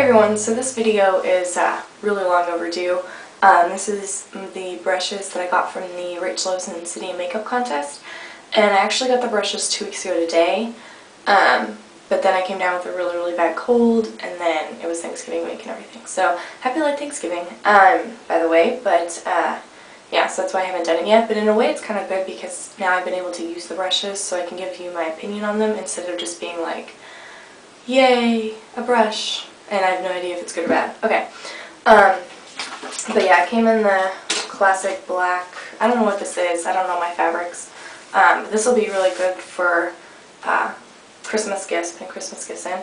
everyone, so this video is really long overdue. This is the brushes that I got from the RachhLoves and City and Makeup contest, and I actually got the brushes 2 weeks ago today, but then I came down with a really bad cold, and then it was Thanksgiving week and everything, so happy late Thanksgiving, by the way, but yeah, so that's why I haven't done it yet, but in a way it's kind of good because now I've been able to use the brushes so I can give you my opinion on them instead of just being like, yay, a brush, and I have no idea if it's good or bad. Okay, but yeah, it came in the classic black. I don't know what this is, I don't know my fabrics. This will be really good for Christmas gifts, putting Christmas gifts in.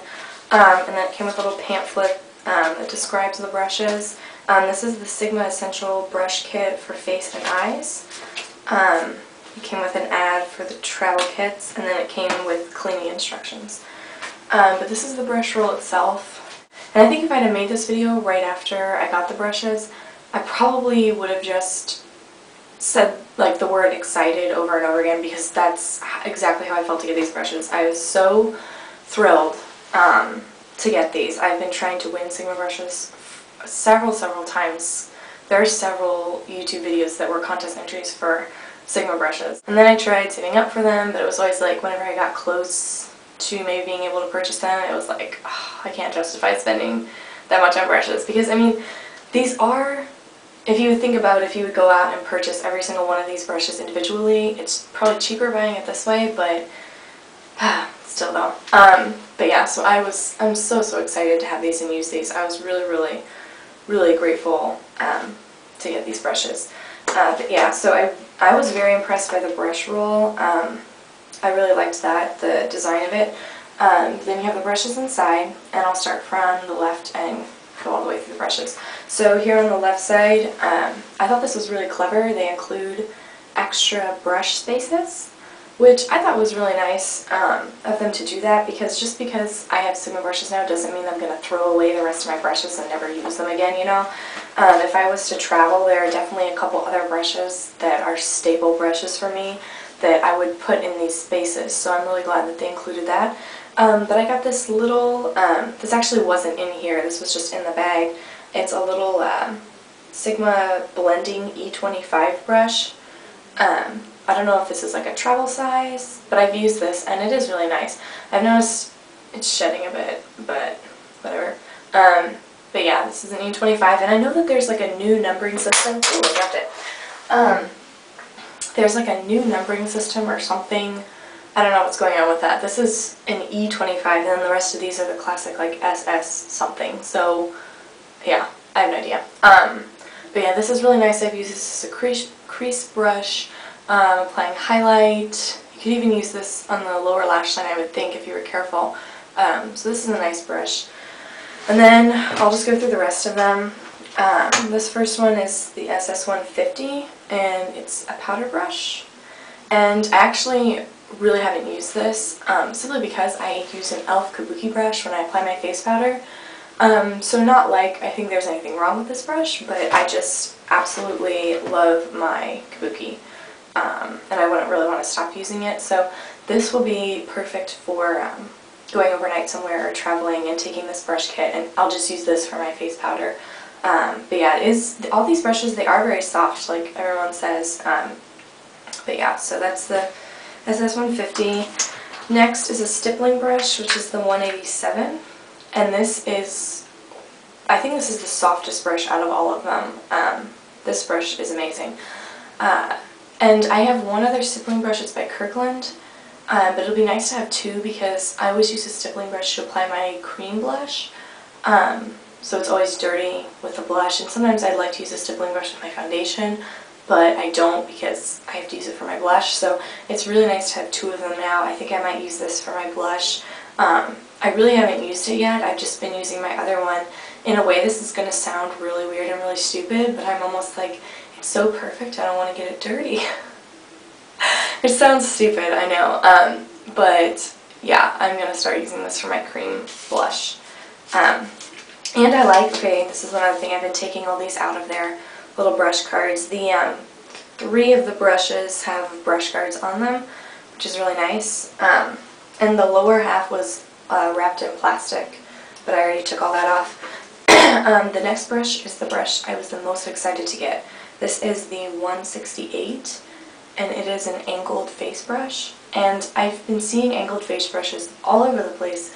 And then it came with a little pamphlet that describes the brushes. This is the Sigma Essential Brush Kit for face and eyes. It came with an ad for the travel kits, and then it came with cleaning instructions. But this is the brush roll itself. And I think if I'd have made this video right after I got the brushes, I probably would have just said like the word excited over and over again because that's exactly how I felt to get these brushes. I was so thrilled to get these. I've been trying to win Sigma brushes several times. There are several YouTube videos that were contest entries for Sigma brushes. And then I tried saving up for them, but it was always like whenever I got close to maybe being able to purchase them, it was like, oh, I can't justify spending that much on brushes. Because, I mean, these are, if you think about if you would go out and purchase every single one of these brushes individually, it's probably cheaper buying it this way, but still though. But yeah, so I'm so excited to have these and use these. I was really grateful to get these brushes. But yeah, so I was very impressed by the brush roll. I really liked that, the design of it. Then you have the brushes inside, and I'll start from the left and go all the way through the brushes. So here on the left side, I thought this was really clever. They include extra brush spaces, which I thought was really nice of them to do that, because just because I have Sigma brushes now doesn't mean I'm going to throw away the rest of my brushes and never use them again, you know. If I was to travel, there are definitely a couple other brushes that are staple brushes for me that I would put in these spaces, so I'm really glad that they included that. But I got this little, this actually wasn't in here, this was just in the bag. It's a little Sigma Blending E25 brush. I don't know if this is like a travel size, but I've used this and it is really nice. I've noticed it's shedding a bit, but whatever. But yeah, this is an E25, and I know that there's like a new numbering system. Ooh, I dropped it. There's like a new numbering system or something. I don't know what's going on with that. This is an E25, and then the rest of these are the classic like SS something. So yeah, I have no idea. But yeah, this is really nice. I've used this as a crease brush, applying highlight. You could even use this on the lower lash line, I would think, if you were careful. So this is a nice brush. And then I'll just go through the rest of them. This first one is the SS150, and it's a powder brush. And I actually really haven't used this, simply because I use an e.l.f. kabuki brush when I apply my face powder. So not like I think there's anything wrong with this brush, but I just absolutely love my kabuki. And I wouldn't really want to stop using it, so this will be perfect for going overnight somewhere or traveling and taking this brush kit, and I'll just use this for my face powder. But yeah, all these brushes, they are very soft, like everyone says. But yeah, so that's the SS150. Next is a stippling brush, which is the 187. And this is, I think this is the softest brush out of all of them. This brush is amazing. And I have one other stippling brush, it's by Kirkland. But it'll be nice to have two because I always use a stippling brush to apply my cream blush. So it's always dirty with the blush, and sometimes I'd like to use a stippling brush with my foundation, but I don't because I have to use it for my blush, so it's really nice to have two of them now. I think I might use this for my blush. I really haven't used it yet, I've just been using my other one. In a way, this is going to sound really weird and really stupid, but I'm almost like, it's so perfect, I don't want to get it dirty. It sounds stupid, I know, but yeah, I'm going to start using this for my cream blush. And I like, okay, this is another thing, I've been taking all these out of their little brush cards. The 3 of the brushes have brush guards on them, which is really nice. And the lower half was wrapped in plastic, but I already took all that off. The next brush is the brush I was the most excited to get. This is the 168, and it is an angled face brush. And I've been seeing angled face brushes all over the place,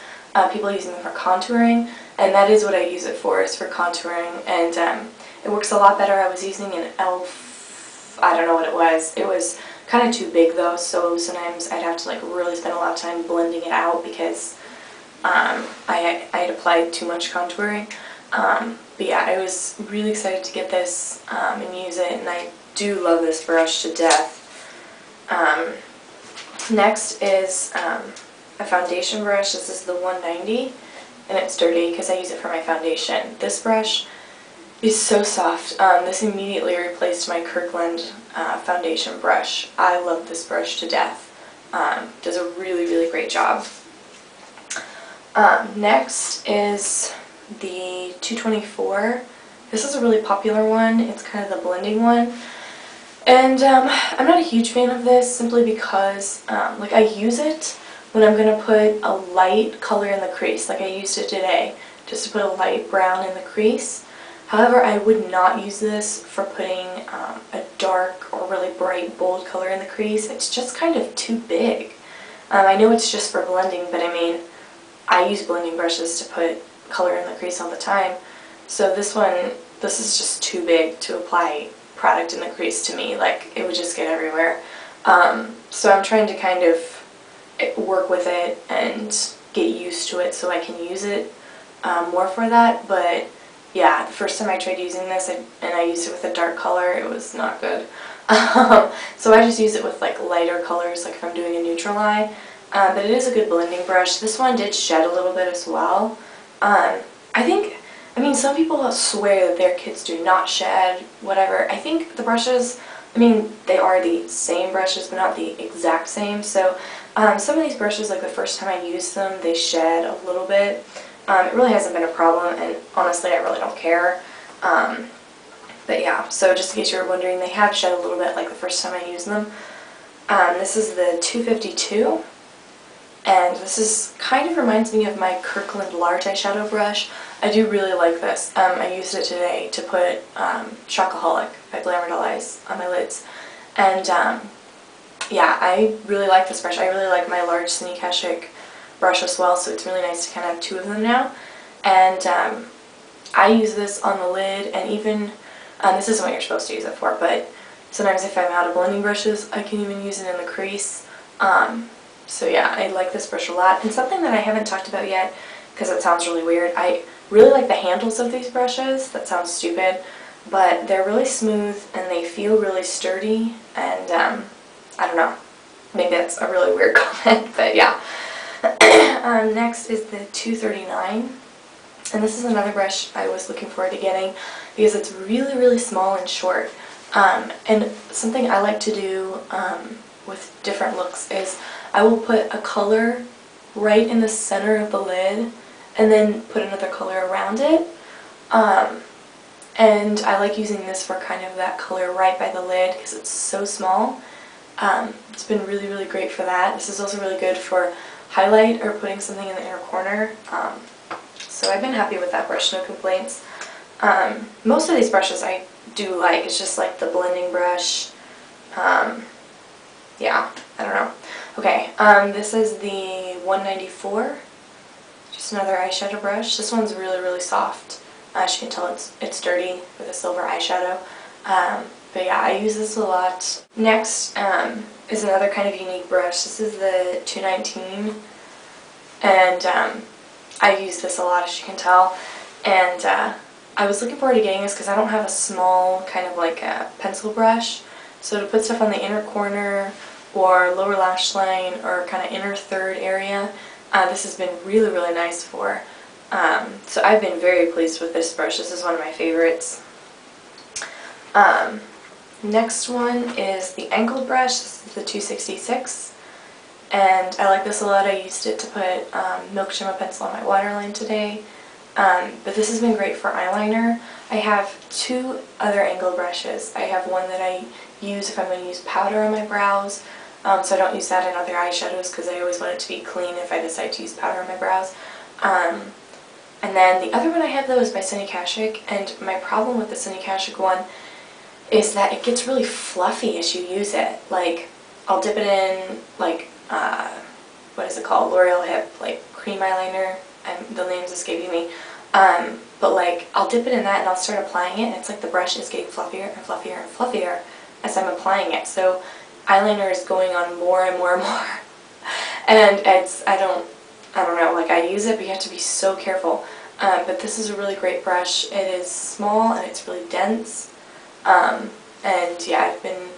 people using them for contouring, and that is what I use it for, is for contouring, and it works a lot better. I was using an e.l.f., I don't know what it was. It was kind of too big though, so sometimes I'd have to like really spend a lot of time blending it out because I had applied too much contouring. But yeah, I was really excited to get this and use it, and I do love this brush to death. Next is a foundation brush. This is the 190, and it's dirty because I use it for my foundation. This brush is so soft. This immediately replaced my Kirkland foundation brush. I love this brush to death. Does a really, really great job. Next is the 224. This is a really popular one. It's kind of the blending one. And I'm not a huge fan of this simply because like I use it when I'm going to put a light color in the crease. Like I used it today just to put a light brown in the crease. However, I would not use this for putting a dark or really bright bold color in the crease. It's just kind of too big. I know it's just for blending, but I mean, I use blending brushes to put color in the crease all the time. So this is just too big to apply product in the crease to me. Like, it would just get everywhere. So I'm trying to kind of work with it and get used to it so I can use it more for that. But yeah, the first time I tried using this and I used it with a dark color, it was not good. So I just use it with like lighter colors, like if I'm doing a neutral eye. But it is a good blending brush. This one did shed a little bit as well. I mean, some people swear that their kids do not shed, whatever. I think the brushes, I mean, they are the same brushes, but not the exact same. So some of these brushes, like the first time I used them, they shed a little bit. It really hasn't been a problem, and honestly, I really don't care. But yeah, so just in case you were wondering, they have shed a little bit like the first time I used them. This is the 252. And this kind of reminds me of my Kirkland large eyeshadow brush. I do really like this. I used it today to put Chocoholic by Glamour Doll Eyes on my lids. And yeah, I really like this brush. I really like my large Cine Kashik brush as well, so it's really nice to kind of have two of them now. And I use this on the lid, and even, this isn't what you're supposed to use it for, but sometimes if I'm out of blending brushes, I can even use it in the crease. So yeah, I like this brush a lot. And something that I haven't talked about yet, because it sounds really weird, I really like the handles of these brushes. That sounds stupid, but they're really smooth and they feel really sturdy, and I don't know, maybe that's a really weird comment, but yeah. Next is the 239, and this is another brush I was looking forward to getting because it's really, really small and short. And something I like to do with different looks is I will put a color right in the center of the lid and then put another color around it. And I like using this for kind of that color right by the lid because it's so small. It's been really, really great for that. This is also really good for highlight or putting something in the inner corner. So I've been happy with that brush, no complaints. Most of these brushes I do like. It's just like the blending brush. Yeah, I don't know. Okay, this is the 194, just another eyeshadow brush. This one's really, really soft. As you can tell, it's dirty with a silver eyeshadow. But yeah, I use this a lot. Next is another kind of unique brush. This is the 219, and I use this a lot, as you can tell. And I was looking forward to getting this because I don't have a small kind of like a pencil brush. So to put stuff on the inner corner or lower lash line or kind of inner third area, this has been really, really nice for. So I've been very pleased with this brush. This is one of my favorites. Next one is the angled brush. This is the 266, and I like this a lot. I used it to put Milk Shimmer pencil on my waterline today. But this has been great for eyeliner. I have two other angled brushes. I have one that I use if I'm going to use powder on my brows, so I don't use that in other eyeshadows because I always want it to be clean if I decide to use powder on my brows. And then the other one I have though is by Sunny Kashik, and my problem with the Sunny Kashik one is that it gets really fluffy as you use it. Like, I'll dip it in, like, what is it called? L'Oreal Hip, like, cream eyeliner, and the name's escaping me. But like, I'll dip it in that and I'll start applying it, and it's like the brush is getting fluffier and fluffier and fluffier as I'm applying it. So eyeliner is going on more and more and more. And it's, I don't know, like, I use it, but you have to be so careful. But this is a really great brush. It is small and it's really dense. And yeah, I've been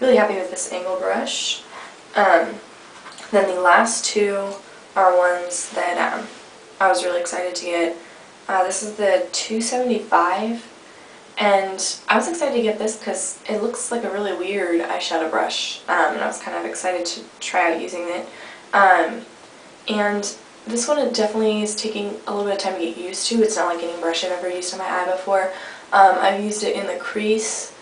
really happy with this angle brush. Then the last two are ones that I was really excited to get. This is the 275, and I was excited to get this because it looks like a really weird eyeshadow brush, and I was kind of excited to try out using it. And this one, it definitely is taking a little bit of time to get used to. It's not like any brush I've ever used on my eye before. I've used it in the crease.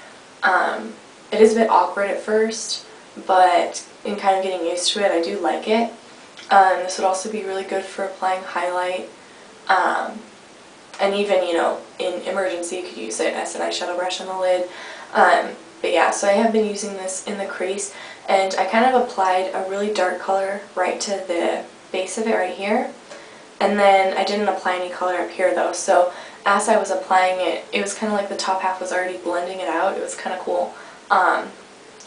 It is a bit awkward at first, but in kind of getting used to it, I do like it. This would also be really good for applying highlight, and even, you know, in emergency you could use it as an eyeshadow brush on the lid. But yeah, so I have been using this in the crease, and I kind of applied a really dark color right to the base of it right here, and then I didn't apply any color up here though, so as I was applying it, it was kind of like the top half was already blending it out. It was kind of cool.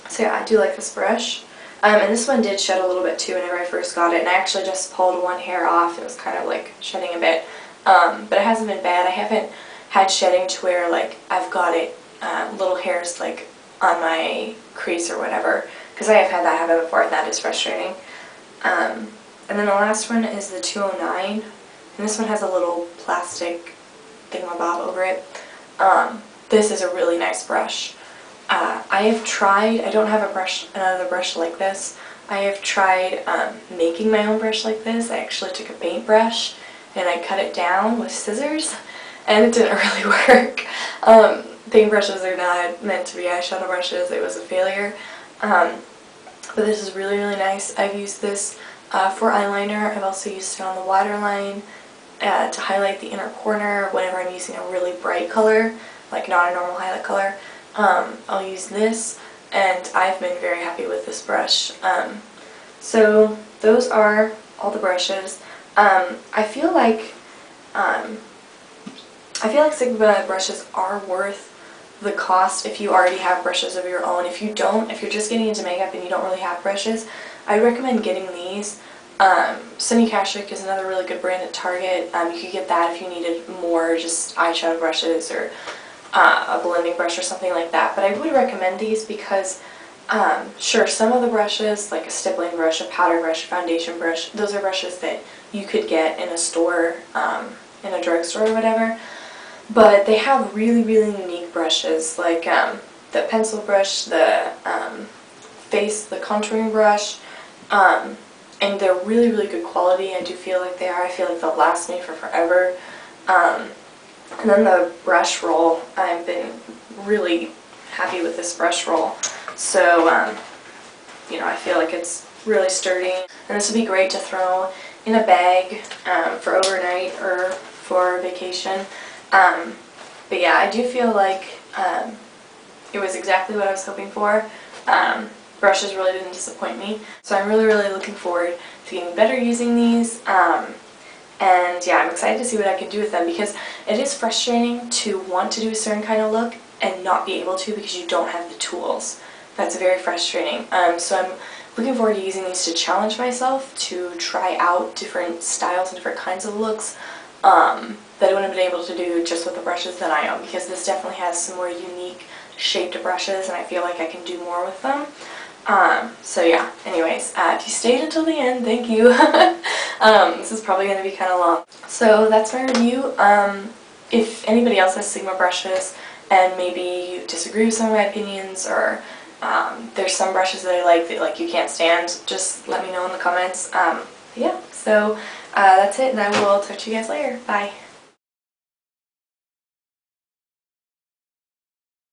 So yeah, I do like this brush. And this one did shed a little bit too whenever I first got it, and I actually just pulled one hair off. It was kind of like shedding a bit, but it hasn't been bad. I haven't had shedding to where like I've got it, little hairs like on my crease or whatever, because I have had that happen before, and that is frustrating. And then the last one is the 209, and this one has a little plastic thingamabob over it. This is a really nice brush. I have tried, I don't have another brush like this. I have tried making my own brush like this. I actually took a paintbrush and I cut it down with scissors, and it didn't really work. Paintbrushes are not meant to be eyeshadow brushes. It was a failure. But this is really, really nice. I've used this for eyeliner. I've also used it on the waterline to highlight the inner corner whenever I'm using a really bright color, like not a normal highlight color. I'll use this, and I've been very happy with this brush. So those are all the brushes. I feel like Sigma brushes are worth the cost if you already have brushes of your own. If you don't, if you're just getting into makeup and you don't really have brushes, I'd recommend getting these. Sunny Kashik is another really good brand at Target. You could get that if you needed more just eyeshadow brushes or a blending brush or something like that. But I would recommend these because, sure, some of the brushes, like a stippling brush, a powder brush, a foundation brush, those are brushes that you could get in a store, in a drugstore or whatever. But they have really, really unique brushes, like the pencil brush, the the contouring brush, and they're really, really good quality. I do feel like they are. I feel like they'll last me for forever. And then the brush roll, I've been really happy with this brush roll. So, you know, I feel like it's really sturdy. And this would be great to throw in a bag for overnight or for vacation. But yeah, I do feel like it was exactly what I was hoping for. Brushes really didn't disappoint me. So I'm really, really looking forward to getting better using these. And yeah, I'm excited to see what I can do with them, because it is frustrating to want to do a certain kind of look and not be able to because you don't have the tools. That's very frustrating. So I'm looking forward to using these to challenge myself, to try out different styles and different kinds of looks that I wouldn't have been able to do just with the brushes that I own, because this definitely has some more unique shaped brushes and I feel like I can do more with them. So yeah, anyways, if you stayed until the end, thank you. This is probably going to be kind of long. So that's my review. If anybody else has Sigma brushes and maybe you disagree with some of my opinions, or there's some brushes that I like that like you can't stand, just let me know in the comments. Yeah, so that's it, and I will talk to you guys later. Bye.